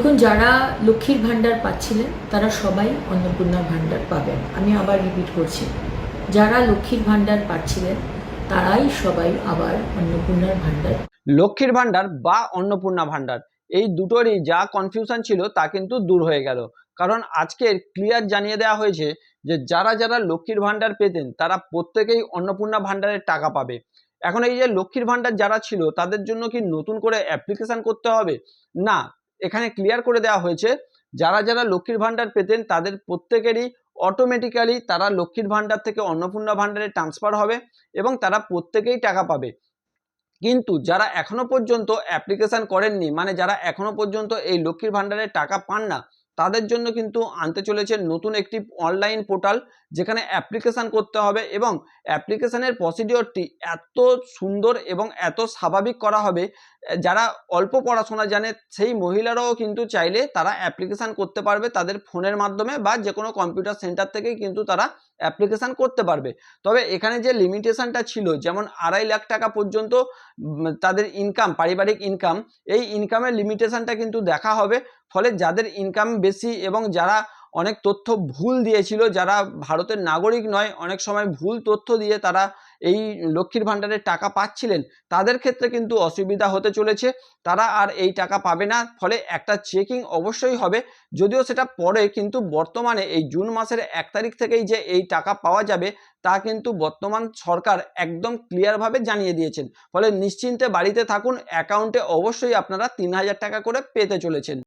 দেখুন, যারা লক্ষ্মীর ভাণ্ডার পাচ্ছিলেন তারা সবাই অন্নপূর্ণা ভাণ্ডার পাবেন। আমি আবার রিপিট করছি, যারা লক্ষ্মীর ভাণ্ডার পাচ্ছিলেন তারাই সবাই আবার অন্নপূর্ণার ভাণ্ডার। লক্ষ্মীর ভাণ্ডার বা অন্নপূর্ণা ভাণ্ডার এই দুটোরই যা কনফিউশন ছিল তা কিন্তু দূর হয়ে গেল। কারণ আজকে ক্লিয়ার জানিয়ে দেওয়া হয়েছে যে যারা যারা লক্ষ্মীর ভাণ্ডার পেতেন তারা প্রত্যেকেই অন্নপূর্ণা ভাণ্ডারের টাকা পাবে। এখন এই যে লক্ষ্মীর ভাণ্ডার যারা ছিল তাদের জন্য কি নতুন করে অ্যাপ্লিকেশন করতে হবে? না, এখানে ক্লিয়ার করে দেওয়া হয়েছে যারা যারা লক্ষ্মীর ভাণ্ডার পেতেন তাদের প্রত্যেকেরই অটোমেটিক্যালি তারা লক্ষ্মীর ভাণ্ডার থেকে অন্নপূর্ণা ভাণ্ডারে ট্রান্সফার হবে এবং তারা প্রত্যেকেই টাকা পাবে। কিন্তু যারা এখনো পর্যন্ত অ্যাপ্লিকেশন করেননি, মানে যারা এখনো পর্যন্ত এই লক্ষ্মীর ভাণ্ডারের টাকা পান না, তাদের জন্য কিন্তু আনতে চলেছে নতুন একটি অনলাইন পোর্টাল, যেখানে অ্যাপ্লিকেশন করতে হবে এবং অ্যাপ্লিকেশনের প্রসিডিওরটি এত সুন্দর এবং এত স্বাভাবিক করা হবে, যারা অল্প পড়াশোনা জানে সেই মহিলারাও কিন্তু চাইলে তারা অ্যাপ্লিকেশন করতে পারবে তাদের ফোনের মাধ্যমে বা যে কোনো কম্পিউটার সেন্টার থেকেই কিন্তু তারা অ্যাপ্লিকেশন করতে পারবে। তবে এখানে যে লিমিটেশনটা ছিল, যেমন 2.5 লাখ টাকা পর্যন্ত তাদের ইনকাম, পারিবারিক ইনকাম, এই ইনকামের লিমিটেশনটা কিন্তু দেখা হবে। ফলে যাদের ইনকাম বেশি এবং যারা অনেক তথ্য ভুল দিয়েছিল, যারা ভারতের নাগরিক নয়, অনেক সময় ভুল তথ্য দিয়ে তারা এই লক্ষ্মীর ভাণ্ডারের টাকা পাচ্ছিলেন, তাদের ক্ষেত্রে কিন্তু অসুবিধা হতে চলেছে। তারা আর এই টাকা পাবে না। ফলে একটা চেকিং অবশ্যই হবে, যদিও সেটা পরে, কিন্তু বর্তমানে এই জুন মাসের 1 তারিখ থেকেই যে এই টাকা পাওয়া যাবে তা কিন্তু বর্তমান সরকার একদম ক্লিয়ারভাবে জানিয়ে দিয়েছেন। ফলে নিশ্চিন্তে বাড়িতে থাকুন, অ্যাকাউন্টে অবশ্যই আপনারা 3000 টাকা করে পেতে চলেছেন।